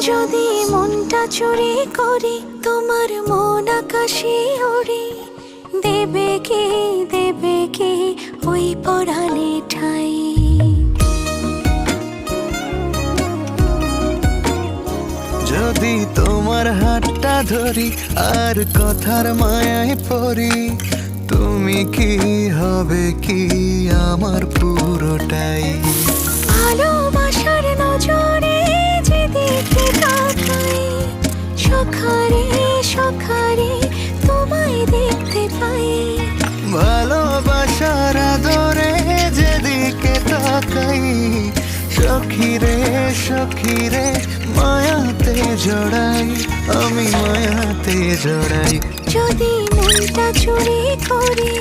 যদি মনটা চুরি করি তোমার মন আকাশে ওড়ে, দেবে কি ওই পরাণে ঠাই। যদি তোমার হাতটা ধরি আর কথার মায়ায় পড়ি, তুমি কি হবে কি আমার পুরোটাই। ভালোবাসার নজরে যেদিকে তাকাই, সখারে সখারে তোমায় দেখতে পাই। ভালোবাসার আদরে যেদিকে তাকাই, সখিরে সখিরে মায়াতে জড়াই, আমি মায়াতে জড়াই। যদি মনটা চুরি করি